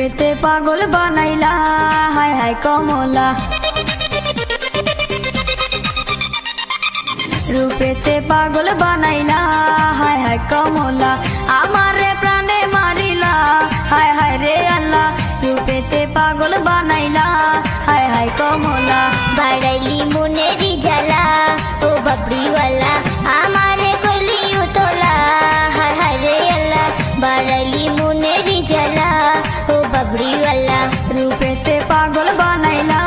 रूपेते पागल बनाइला हाय हाय कमला रूपेते पागल बनाइला हाय हाय कमला आमारे प्राणे मारिला हाय हाय रे अल्लाह रूपेते पागल बनाइला हाय हाय कमला बाड़ाइली मुनेरी जाला ओ बबरीवाला आमारे कोली उतोला हाय हाय रे अल्लाह बाड़ाइली मुनेरी जाला ओ बबरीवाला रूपेते पागल बनाइला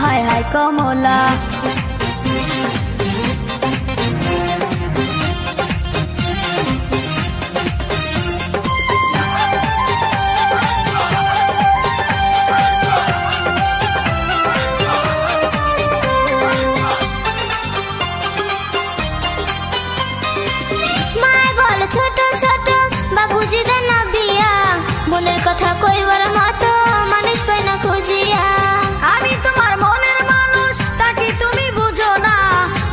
हाय हाय कमला बाबूजी देना बिया बोलेर कथा कइबार मतो मानुष पाय ना खुजिया आमी तुम्हार मनेर मानुष ताकि तुमी बुझो ना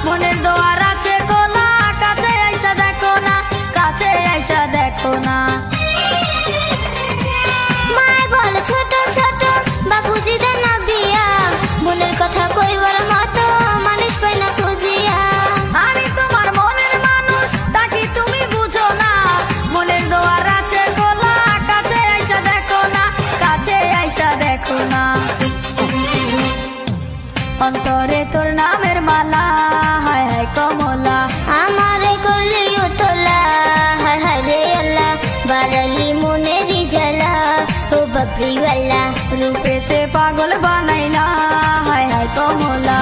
मनेर दोयार आछे खोला काছে आइसा देखो ना काছে आइसा देखो ना माय बोले छोट छोट बाबूजी देना बिया बोलेर कथा कइबार मतो मानुष पाय ना खुजिया आमी तुम्हार मनेर मानुष ताकि तुमी बुझो ना मनेर दोयार आछे खोला काছে आइसा देखो ना काছে आइसा देखो ना अंतरे तोर नामेर माला हाय हाय कमला आमारे कोली उतोला हाय हाय रे अल्लाह बाड़ाइली मुनेरी जाला ओ बबरीवाला रूपेते पागल बनाइला हाय हाय कमला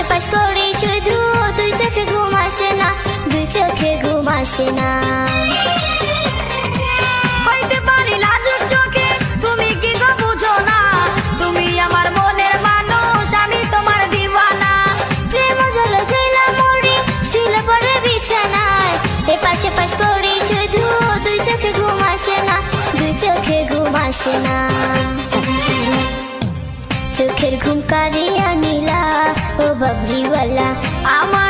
पाश करी शुधु दुई चोखे घुम आसे ना दुई चोखे घुम आसे ना হইতে পারি লাজুক চোখে তুমি কি গো বুঝো না তুমি আমার মনের মানুষ আমি তোমার দিওয়ানা প্রেম জল জইলা মরি শুইলে পরে বিছানায় এ পাশে পাশ করি শুধু দুই চোখে ঘুম আসে না দুই চোখে ঘুম আসে না চোখের ঘুম কারিয়া নীলা ओ बबरीवाला আমার